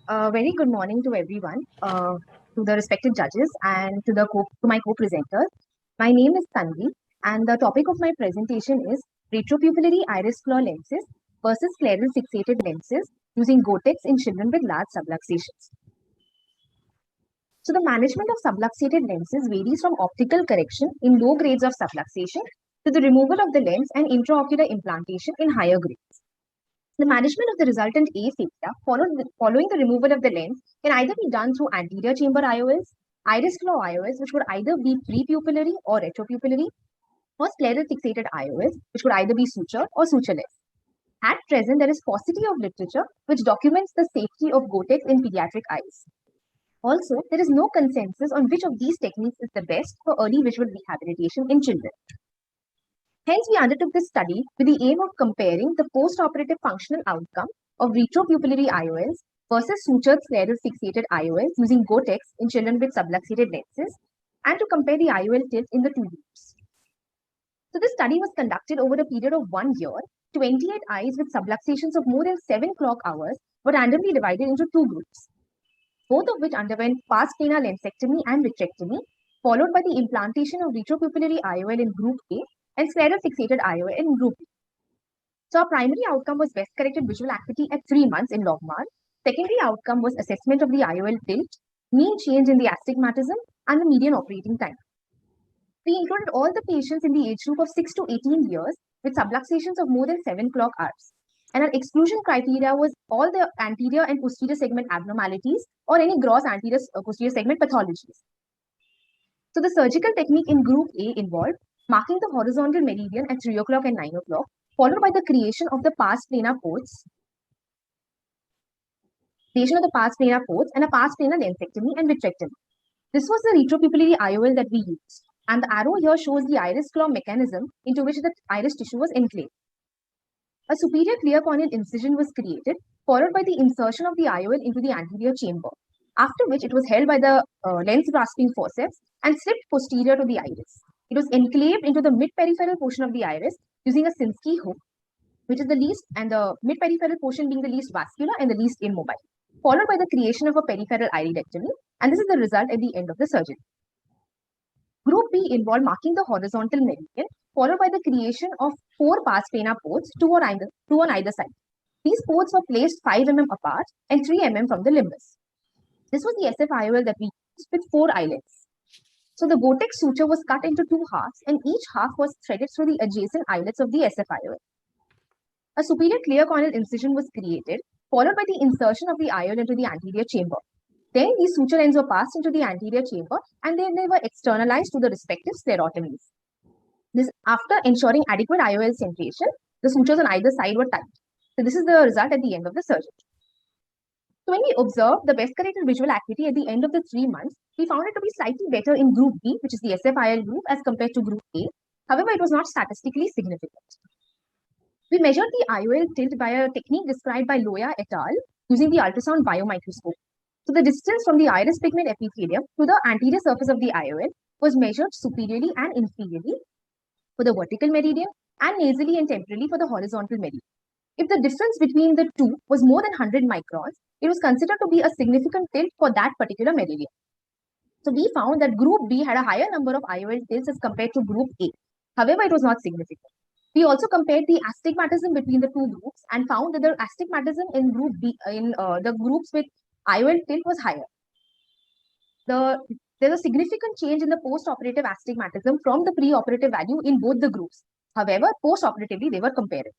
Very good morning to everyone, to the respected judges and to my co-presenters. My name is Tanvi, and the topic of my presentation is retropupillary iris claw lenses versus scleral fixated lenses using Gotex in children with large subluxations. So the management of subluxated lenses varies from optical correction in low grades of subluxation to the removal of the lens and intraocular implantation in higher grades. The management of the resultant aphasia following the removal of the lens can either be done through anterior chamber IOLs, iris claw IOLs, which would either be prepupillary or retropupillary, or scleral fixated IOLs, which would either be suture or sutureless. At present, there is paucity of literature which documents the safety of Gotex in pediatric eyes. Also, there is no consensus on which of these techniques is the best for early visual rehabilitation in children. Hence, we undertook this study with the aim of comparing the post-operative functional outcome of retropupillary IOLs versus sutured scleral fixated IOLs using Gotex in children with subluxated lenses, and to compare the IOL tilt in the two groups. So this study was conducted over a period of 1 year. 28 eyes with subluxations of more than 7 clock hours were randomly divided into two groups, both of which underwent pars plana lensectomy and vitrectomy, followed by the implantation of retropupillary IOL in group A and scleral fixated IOL in group B. So our primary outcome was best corrected visual acuity at 3 months in logMAR. Secondary outcome was assessment of the IOL tilt, mean change in the astigmatism, and the median operating time. We included all the patients in the age group of 6 to 18 years with subluxations of more than 7 clock hours. And our exclusion criteria was all the anterior and posterior segment abnormalities or any gross anterior posterior segment pathologies. So the surgical technique in group A involved marking the horizontal meridian at 3 o'clock and 9 o'clock, followed by the creation of the pars plana ports, and a pars plana lensectomy and vitrectomy. This was the retropupillary IOL that we used, and the arrow here shows the iris claw mechanism into which the iris tissue was enclaved. A superior clear corneal incision was created, followed by the insertion of the IOL into the anterior chamber, after which it was held by the lens grasping forceps and slipped posterior to the iris. It was enclaved into the mid-peripheral portion of the iris using a Sinskey hook, which is the least, and the mid-peripheral portion being the least vascular and the least immobile, followed by the creation of a peripheral iridectomy, and this is the result at the end of the surgery. Group B involved marking the horizontal meridian, followed by the creation of 4 pars plana ports, two on either side. These ports were placed 5 mm apart and 3 mm from the limbus. This was the SF-IOL that we used with 4 eyelets. So the Gotex suture was cut into 2 halves, and each half was threaded through the adjacent eyelets of the SF-IOL. A superior clear corneal incision was created, followed by the insertion of the IOL into the anterior chamber. Then these suture ends were passed into the anterior chamber, and then they were externalized to the respective sclerotomies. This, after ensuring adequate IOL centration, the sutures on either side were tight. So this is the result at the end of the surgery. So when we observed the best corrected visual acuity at the end of the 3 months, we found it to be slightly better in group B, which is the SF-IOL group, as compared to group A. However, it was not statistically significant. We measured the IOL tilt by a technique described by Loya et al. Using the ultrasound biomicroscope. So the distance from the iris pigment epithelium to the anterior surface of the IOL was measured superiorly and inferiorly for the vertical meridian and nasally and temporally for the horizontal meridian. If the difference between the two was more than 100 microns, it was considered to be a significant tilt for that particular meridian. So we found that group B had a higher number of IOL tilts as compared to group A. However, it was not significant. We also compared the astigmatism between the two groups and found that the astigmatism in group B, the groups with IOL tilt was higher. There's a significant change in the post-operative astigmatism from the pre-operative value in both the groups. However, post-operatively, they were comparable.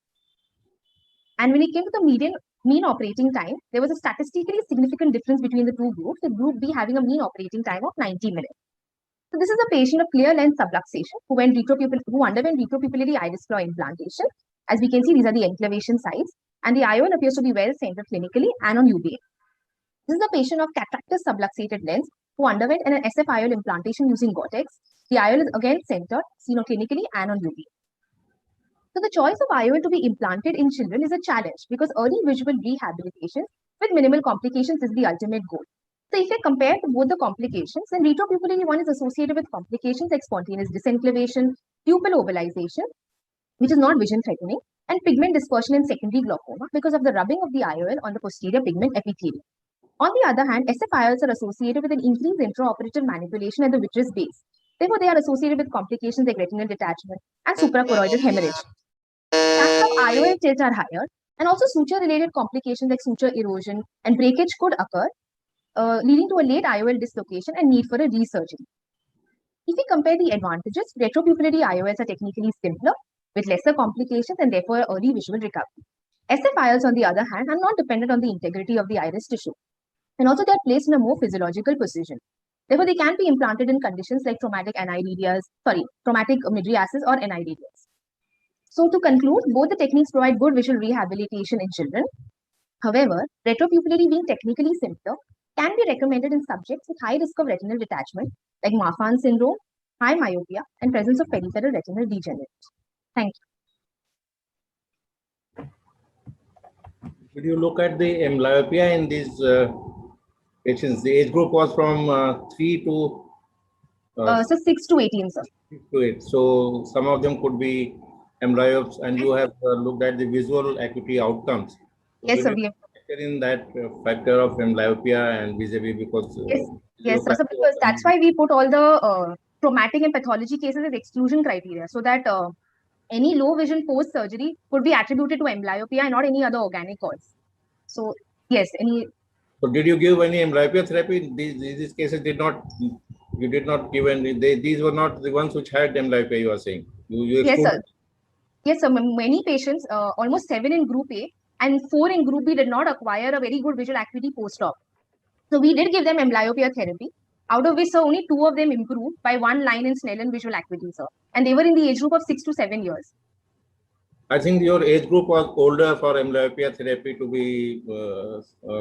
And when it came to the mean operating time, there was a statistically significant difference between the two groups, with group B having a mean operating time of 90 minutes. So this is a patient of clear lens subluxation who underwent retropupillary iris claw implantation. As we can see, these are the enclavation sites, and the IOL appears to be well centered clinically and on UVA. This is a patient of cataractous subluxated lens who underwent an SF-IOL implantation using Gotex. The IOL is again centered, seen clinically and on UVA. So the choice of IOL to be implanted in children is a challenge because early visual rehabilitation with minimal complications is the ultimate goal. So if I compare both the complications, then retropupillary one is associated with complications like spontaneous disenclavation, pupil ovalization, which is not vision threatening, and pigment dispersion in secondary glaucoma because of the rubbing of the IOL on the posterior pigment epithelium. On the other hand, SFIOLs are associated with an increased intraoperative manipulation at the vitreous base. Therefore, they are associated with complications like retinal detachment and suprachoroidal hemorrhage. Chances of IOL tilt are higher, and also suture-related complications like suture erosion and breakage could occur, leading to a late IOL dislocation and need for a resurgery. If we compare the advantages, retropupillary IOLs are technically simpler, with lesser complications and therefore early visual recovery. SFIOLs, on the other hand, are not dependent on the integrity of the iris tissue, and also they are placed in a more physiological position. Therefore, they can be implanted in conditions like traumatic mydriasis or NIDDs. So to conclude, both the techniques provide good visual rehabilitation in children. However, retropupillary, being technically simpler, can be recommended in subjects with high risk of retinal detachment like Marfan syndrome, high myopia, and presence of peripheral retinal degeneration. Thank you. Did you look at the amblyopia in these patients? The age group was from 3 to... so 6 to 18, sir. 6 to 8. So some of them could be amblyopes, and you have looked at the visual acuity outcomes. Yes, sir. We have in that factor of amblyopia and vis-a-vis because... yes, sir. So because that's why we put all the traumatic and pathology cases as exclusion criteria, so that any low vision post surgery could be attributed to amblyopia and not any other organic cause. So yes, So did you give any amblyopia therapy? These cases did not. You did not give any. These were not the ones which had amblyopia. You are saying. Yes, sir. Yes, sir. Many patients, almost 7 in Group A and 4 in Group B, did not acquire a very good visual acuity post-op. So we did give them amblyopia therapy, out of which, sir, only 2 of them improved by 1 line in Snellen visual acuity, sir. And they were in the age group of 6 to 7 years. I think your age group was older for amblyopia therapy to be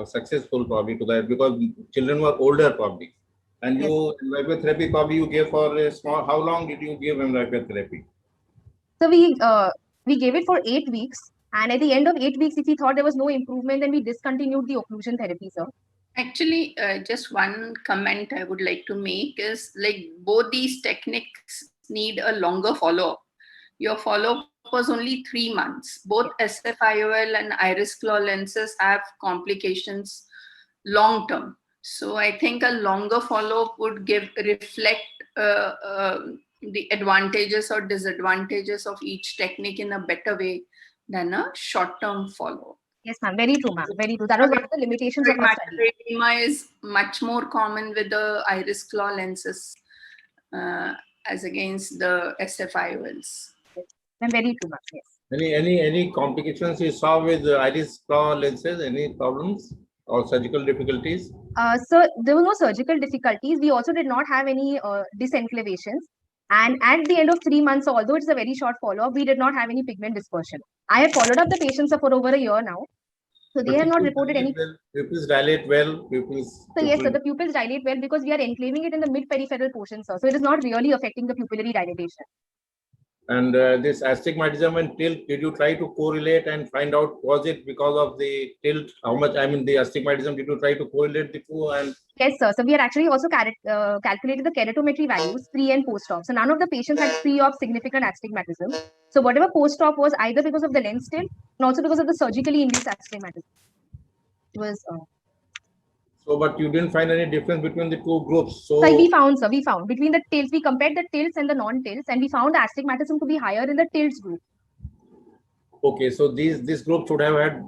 successful, probably, to that, because children were older, probably. And yes. You amblyopia therapy probably you gave for a small. How long did you give amblyopia therapy? So we gave it for 8 weeks, and at the end of 8 weeks, if we thought there was no improvement, then we discontinued the occlusion therapy, sir. Actually, just one comment I would like to make is like both these techniques need a longer follow-up. Your follow-up was only 3 months. Both SFIOL and iris claw lenses have complications long-term. So I think a longer follow-up would reflect the advantages or disadvantages of each technique in a better way than a short-term follow-up. Yes, ma'am. Very true, ma'am. Very true. That was one of the limitations of our study. Edema is much more common with the iris claw lenses as against the SFIOLs. Yes. And very true, ma'am. Yes. Any complications you saw with iris claw lenses? Any problems or surgical difficulties? So there were no surgical difficulties. We also did not have any disenclavations. And at the end of 3 months, although it's a very short follow-up, we did not have any pigment dispersion. I have followed up the patients for over a year now. So they have not reported any. Pupils dilate well. Pupils. So yes, sir, the pupils dilate well because we are enclaving it in the mid-peripheral portion, sir. So it is not really affecting the pupillary dilatation. And this astigmatism and tilt, did you try to correlate and find out, was it because of the tilt? How much, I mean, the astigmatism, did you try to correlate the two? And yes, sir. So we had actually also calculated the keratometry values pre and post-op. So none of the patients had pre-op significant astigmatism. So whatever post-op was either because of the lens tilt and also because of the surgically induced astigmatism. It was. So, but you didn't find any difference between the two groups. So we found, sir, we found between the tilts, we compared the tilts and the non-tilts, and we found the astigmatism to be higher in the tilts group. Okay, so this group should have had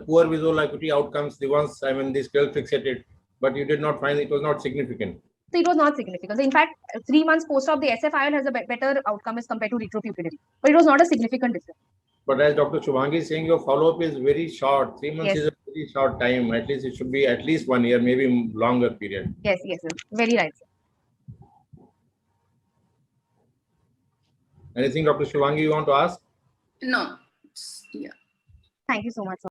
poor visual acuity outcomes. The ones, I mean, this 12 fixated, but you did not find it was not significant. So it was not significant. So in fact, 3 months post-op, the SFIOL has a better outcome as compared to retropupillary, but it was not a significant difference. But as Dr. Shubhangi is saying, your follow-up is very short. 3 months is a very short time. At least it should be at least 1 year, maybe longer period. Yes, sir. Very right, sir. Anything, Dr. Shubhangi, you want to ask? No. Yeah. Thank you so much, sir.